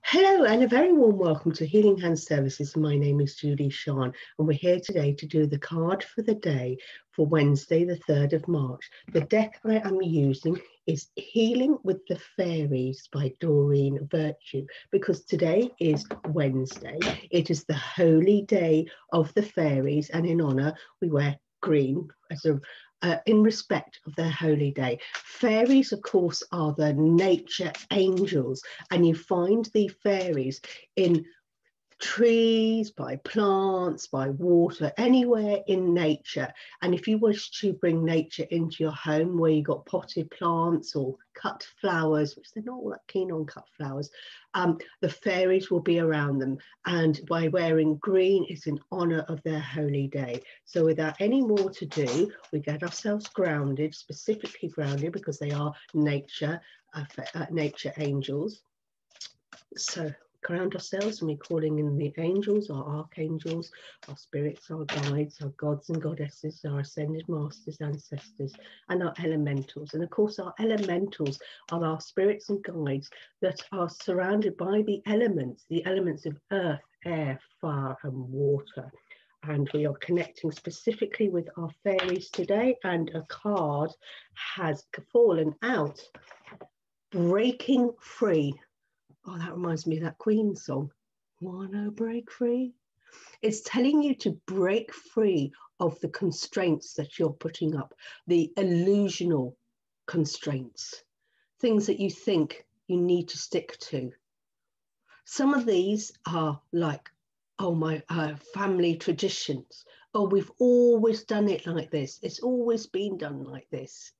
Hello and a very warm welcome to Healing Hand Services. My name is Julie-Sian and we're here today to do the card for the day for Wednesday the 3rd of March. The deck I am using is Healing with the Fairies by Doreen Virtue, because today is Wednesday. It is the holy day of the fairies, and in honour we wear green as a in respect of their holy day. Fairies, of course, are the nature angels, and you find the fairies in trees, by plants, by water, anywhere in nature. And if you wish to bring nature into your home where you got potted plants or cut flowers, which they're not all that keen on cut flowers, the fairies will be around them. And by wearing green, it's in honour of their holy day. So without any more to do, we get ourselves grounded, specifically grounded, because they are nature angels. So ground ourselves, and we're calling in the angels, our archangels, our spirits, our guides, our gods and goddesses, our ascended masters, ancestors, and our elementals. And of course, our elementals are our spirits and guides that are surrounded by the elements of earth, air, fire, and water. And we are connecting specifically with our fairies today, and a card has fallen out, breaking free. Oh, that reminds me of that Queen song, Wanna Break Free? It's telling you to break free of the constraints that you're putting up, the illusional constraints, things that you think you need to stick to. Some of these are like, oh, my family traditions. Oh, we've always done it like this. It's always been done like this.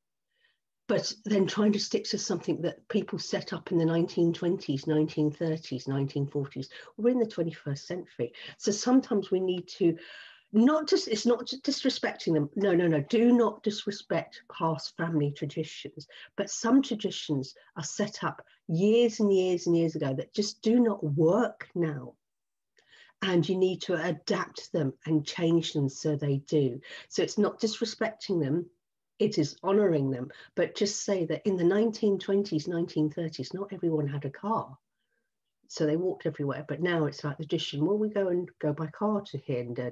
But then trying to stick to something that people set up in the 1920s, 1930s, 1940s. We're in the 21st century. So sometimes we need to it's not just disrespecting them. No. Do not disrespect past family traditions. But some traditions are set up years and years and years ago that just do not work now. And you need to adapt them and change them so they do. So it's not disrespecting them. It is honouring them, but just say that in the 1920s, 1930s, not everyone had a car. So they walked everywhere, but now it's like the tradition, well, we go by car to here and da.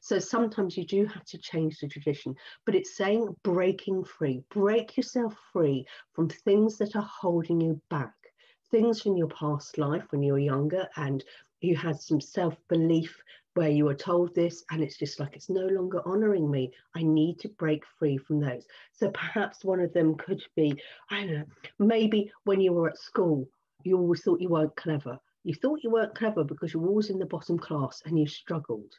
So sometimes you do have to change the tradition, but it's saying breaking free, break yourself free from things that are holding you back, things from your past life when you were younger and you had some self-belief where you were told this and it's just like, it's no longer honouring me. I need to break free from those. So perhaps one of them could be, I don't know, maybe when you were at school, you always thought you weren't clever. You thought you weren't clever because you were always in the bottom class and you struggled.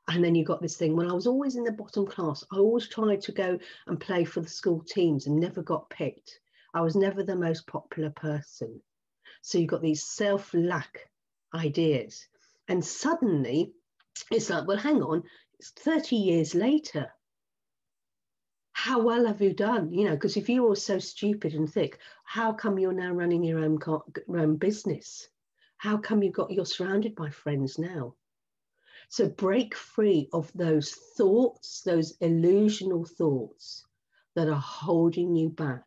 And then you got this thing, well, I was always in the bottom class. I always tried to go and play for the school teams and never got picked. I was never the most popular person. So you got these self-lack ideas. And suddenly it's like, well, hang on, it's 30 years later. How well have you done? You know, because if you were so stupid and thick, how come you're now running your own business? How come you're surrounded by friends now? So break free of those thoughts, those illusional thoughts that are holding you back.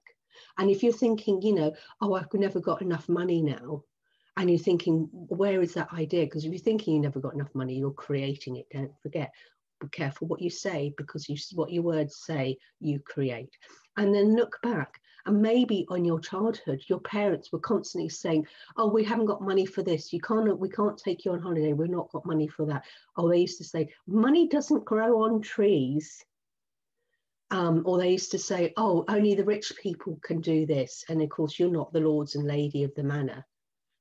And if you're thinking, you know, oh, I've never got enough money now, and you're thinking, where is that idea? Because if you're thinking you never got enough money, you're creating it. Don't forget, be careful what you say, because what your words say, you create. And then look back, and maybe on your childhood, your parents were constantly saying, oh, we haven't got money for this. We can't take you on holiday. We've not got money for that. Or they used to say, money doesn't grow on trees. Or they used to say, oh, only the rich people can do this. And of course, you're not the lords and lady of the manor.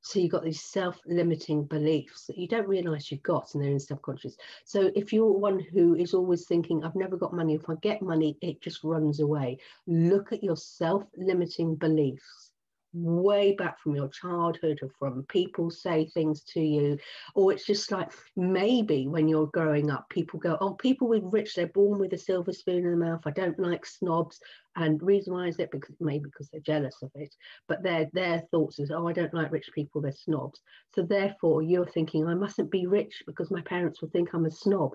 So you've got these self-limiting beliefs that you don't realise you've got, and they're in subconscious. So if you're one who is always thinking, I've never got money, if I get money, it just runs away. Look at your self-limiting beliefs way back from your childhood, or from people say things to you, or it's just like, maybe when you're growing up, people go, oh, people with rich, they're born with a silver spoon in the mouth. I don't like snobs. And the reason why is it? Because they're jealous of it. But their thoughts is, oh, I don't like rich people, they're snobs. So therefore you're thinking, I mustn't be rich because my parents will think I'm a snob.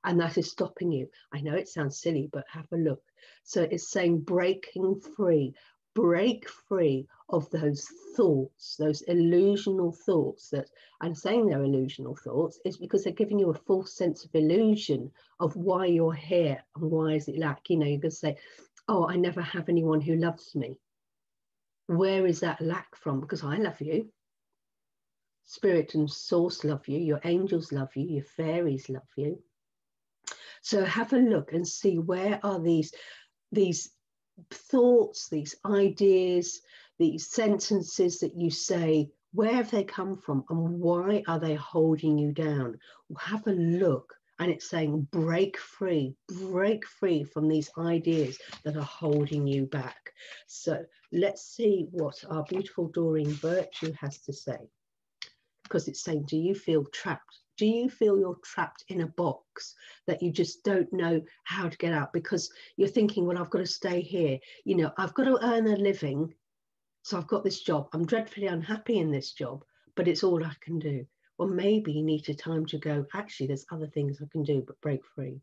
And that is stopping you. I know it sounds silly, but have a look. So it's saying breaking free. break free of those thoughts, those illusional thoughts that I'm saying they're illusional thoughts is because they're giving you a false sense of illusion of why you're here and why is it like, you know, you could say, oh, I never have anyone who loves me. Where is that lack from? Because I love you. Spirit and source love you. Your angels love you. Your fairies love you. So have a look and see where are these thoughts, these ideas, these sentences that you say, where have they come from and why are they holding you down? Have a look, and it's saying break free from these ideas that are holding you back. So let's see what our beautiful Doreen Virtue has to say, because it's saying, do you feel trapped? Do you feel you're trapped in a box that you just don't know how to get out because you're thinking, well, I've got to stay here. You know, I've got to earn a living. So I've got this job. I'm dreadfully unhappy in this job, but it's all I can do. Well, maybe you need a time to go, actually, there's other things I can do, but break free.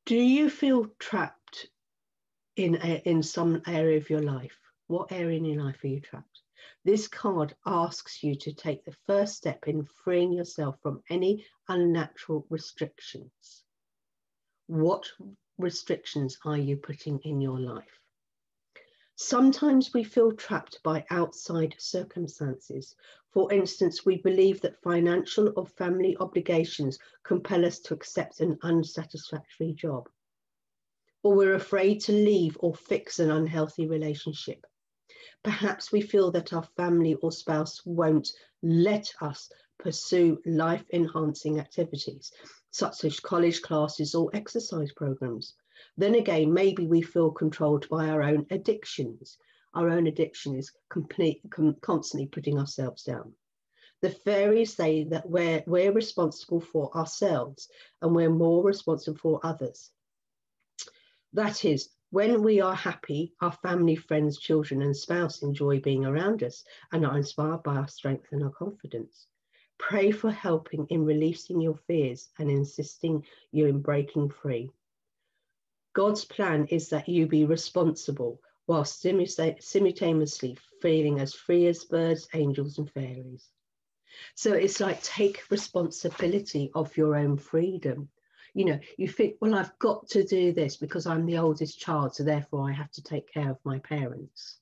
Do you feel trapped in some area of your life? What area in your life are you trapped? This card asks you to take the first step in freeing yourself from any unnatural restrictions. What restrictions are you putting in your life? Sometimes we feel trapped by outside circumstances. For instance, we believe that financial or family obligations compel us to accept an unsatisfactory job. Or we're afraid to leave or fix an unhealthy relationship. Perhaps we feel that our family or spouse won't let us pursue life-enhancing activities, such as college classes or exercise programs. Then again, maybe we feel controlled by our own addictions. Our own addiction is constantly putting ourselves down. The fairies say that we're responsible for ourselves and we're more responsible for others. That is, when we are happy, our family, friends, children, and spouse enjoy being around us and are inspired by our strength and our confidence. Pray for helping in releasing your fears and insisting you in breaking free. God's plan is that you be responsible while simultaneously feeling as free as birds, angels, and fairies. So it's like take responsibility of your own freedom. You know, you think, well, I've got to do this because I'm the oldest child, so therefore I have to take care of my parents.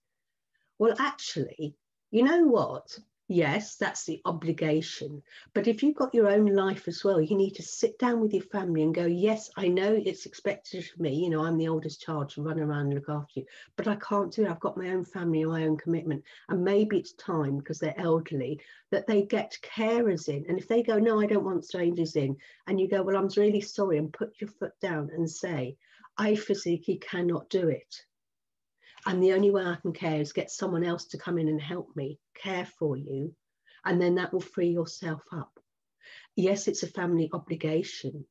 Well, actually, you know what? Yes, that's the obligation. But if you've got your own life as well, you need to sit down with your family and go, yes, I know it's expected of me. You know, I'm the oldest child to run around and look after you, but I can't do it. I've got my own family and my own commitment. And maybe it's time, because they're elderly, that they get carers in. And if they go, no, I don't want strangers in, and you go, well, I'm really sorry, and put your foot down and say, I physically cannot do it. And the only way I can care is get someone else to come in and help me care for you. And then that will free yourself up. Yes, it's a family obligation.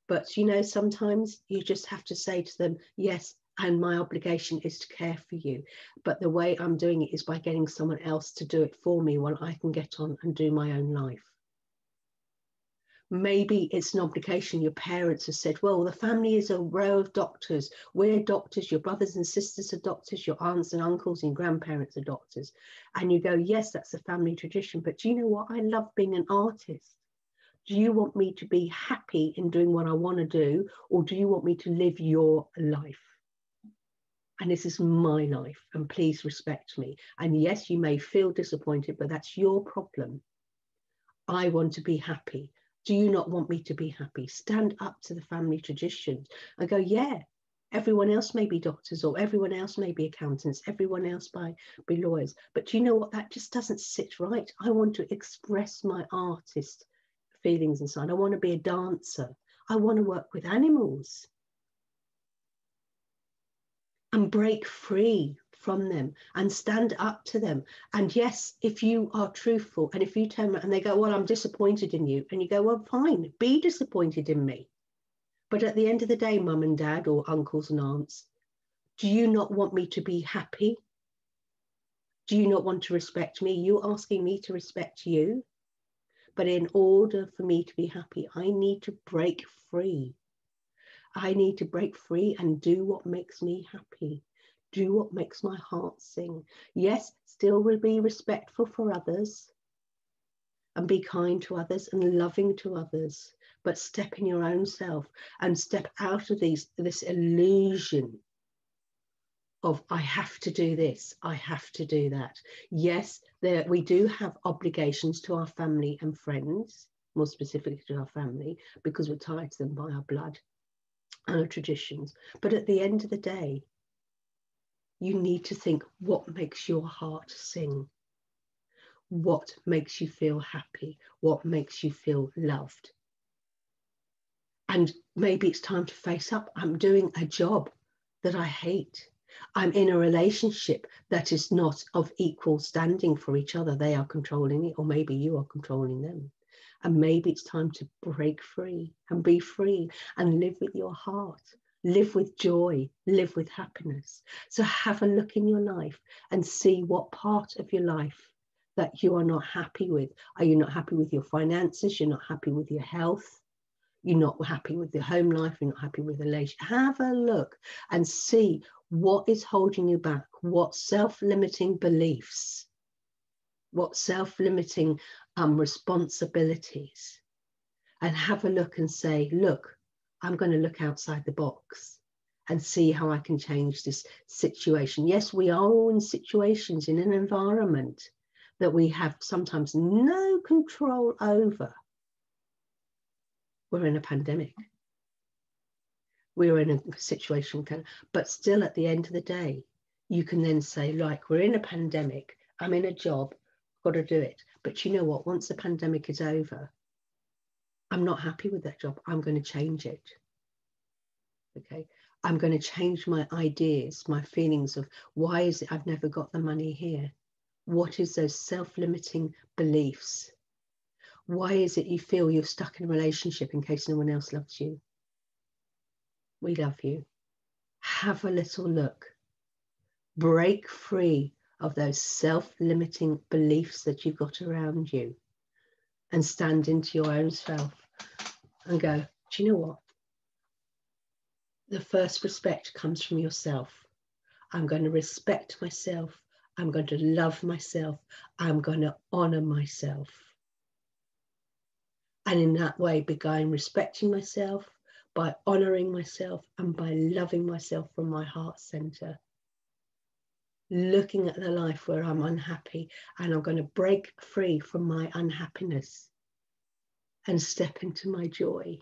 But, you know, sometimes you just have to say to them, yes, and my obligation is to care for you. But the way I'm doing it is by getting someone else to do it for me while I can get on and do my own life. Maybe it's an obligation. Your parents have said, well, the family is a row of doctors. We're doctors. Your brothers and sisters are doctors. Your aunts and uncles and grandparents are doctors. And you go, yes, that's a family tradition. But do you know what? I love being an artist. Do you want me to be happy in doing what I want to do? Or do you want me to live your life? And this is my life. And please respect me. And yes, you may feel disappointed, but that's your problem. I want to be happy. Do you not want me to be happy? Stand up to the family traditions and go, yeah, everyone else may be doctors, or everyone else may be accountants, everyone else may be lawyers. But do you know what? That just doesn't sit right. I want to express my artist feelings inside. I want to be a dancer. I want to work with animals and break free from them and stand up to them. And yes, if you are truthful, and if you turn around and they go, well, I'm disappointed in you, and you go, well, fine, be disappointed in me. But at the end of the day, mum and dad, or uncles and aunts, do you not want me to be happy? Do you not want to respect me? You're asking me to respect you. But in order for me to be happy, I need to break free. I need to break free and do what makes me happy. Do what makes my heart sing. Yes, still will be respectful for others and be kind to others and loving to others, but step in your own self and step out of this illusion of I have to do this, I have to do that. Yes, we do have obligations to our family and friends, more specifically to our family, because we're tied to them by our blood and our traditions. But at the end of the day, you need to think, what makes your heart sing? What makes you feel happy? What makes you feel loved? And maybe it's time to face up. I'm doing a job that I hate. I'm in a relationship that is not of equal standing for each other. They are controlling it, or maybe you are controlling them. And maybe it's time to break free and be free and live with your heart, live with joy, live with happiness. So have a look in your life and see what part of your life that you are not happy with. Are you not happy with your finances? You're not happy with your health? You're not happy with your home life? You're not happy with the relationship? Have a look and see what is holding you back, what self-limiting beliefs, what self-limiting responsibilities, and have a look and say, look, I'm going to look outside the box and see how I can change this situation. Yes, we are all in situations in an environment that we have sometimes no control over. We're in a pandemic. We're in a situation, but still at the end of the day, you can then say, like, we're in a pandemic, I'm in a job, got to do it. But you know what? Once the pandemic is over, I'm not happy with that job. I'm going to change it. Okay. I'm going to change my ideas, my feelings of why is it I've never got the money here? What is those self-limiting beliefs? Why is it you feel you're stuck in a relationship in case no one else loves you? We love you. Have a little look. Break free of those self-limiting beliefs that you've got around you and stand into your own self and go, do you know what? The first respect comes from yourself. I'm going to respect myself. I'm going to love myself. I'm going to honor myself. And in that way, begin respecting myself by honoring myself and by loving myself from my heart center. Looking at the life where I'm unhappy, and I'm going to break free from my unhappiness and step into my joy.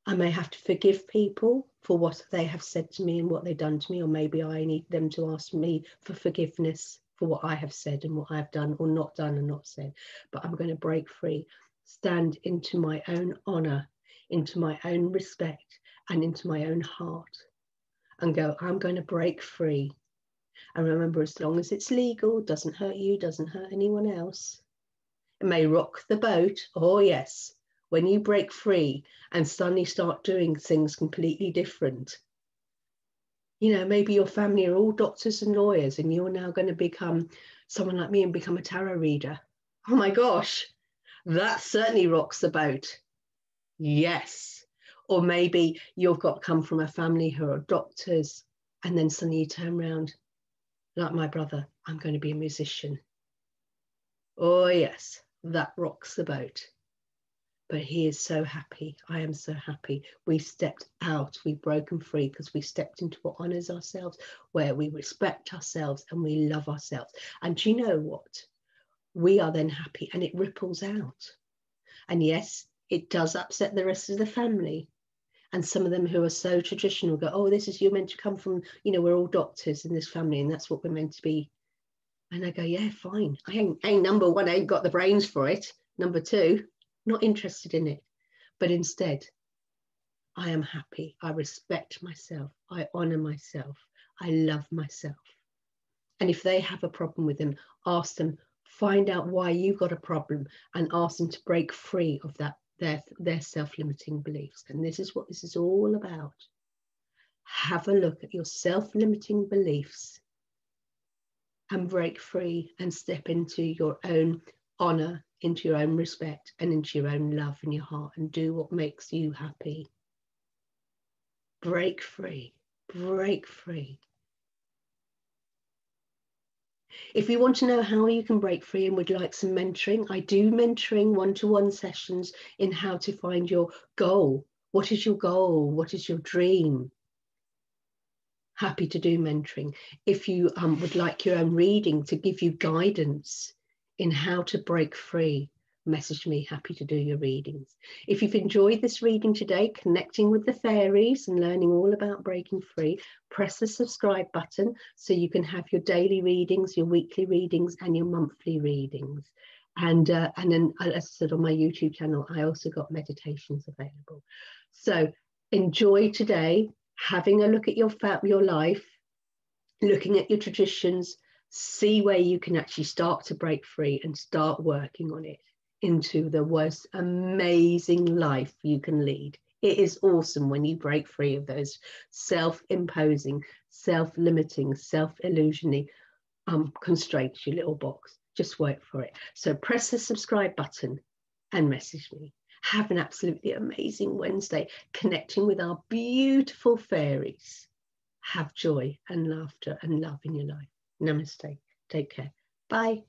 I may have to forgive people for what they have said to me and what they've done to me, or maybe I need them to ask me for forgiveness for what I have said and what I have done or not done and not said. But I'm going to break free, stand into my own honor, into my own respect, and into my own heart, and go, I'm going to break free. And remember, as long as it's legal, doesn't hurt you, doesn't hurt anyone else. It may rock the boat. Oh, yes. When you break free and suddenly start doing things completely different. You know, maybe your family are all doctors and lawyers and you're now going to become someone like me and become a tarot reader. Oh my gosh, that certainly rocks the boat. Yes. Or maybe you've got come from a family who are doctors and then suddenly you turn around, like my brother, I'm going to be a musician. Oh yes, that rocks the boat. But he is so happy. I am so happy. We stepped out, we've broken free because we stepped into what honors ourselves, where we respect ourselves and we love ourselves. And do you know what? We are then happy and it ripples out. And yes, it does upset the rest of the family. And some of them who are so traditional go, oh, this is, you're meant to come from, you know, we're all doctors in this family and that's what we're meant to be. And I go, yeah, fine. I ain't number one, I ain't got the brains for it. Number two, not interested in it. But instead, I am happy. I respect myself. I honor myself. I love myself. And if they have a problem with them, ask them, find out why you've got a problem and ask them to break free of that, their self-limiting beliefs. And this is what this is all about. Have a look at your self-limiting beliefs and break free and step into your own honor, into your own respect and into your own love in your heart and do what makes you happy. Break free. break free. If you want to know how you can break free and would like some mentoring, I do mentoring one-to-one sessions in how to find your goal. What is your goal? What is your dream? Happy to do mentoring. If you would like your own reading to give you guidance in how to break free, message me, happy to do your readings. If you've enjoyed this reading today, connecting with the fairies and learning all about breaking free, press the subscribe button so you can have your daily readings, your weekly readings and your monthly readings. And then, as I said, on my YouTube channel, I also got meditations available. So enjoy today, having a look at your life, looking at your traditions, see where you can actually start to break free and start working on it into the most amazing life you can lead. It is awesome when you break free of those self-imposing, self-limiting, self-illusioning constraints, your little box. Just work for it. So press the subscribe button and message me. Have an absolutely amazing Wednesday connecting with our beautiful fairies. Have joy and laughter and love in your life. Namaste. Take care. Bye.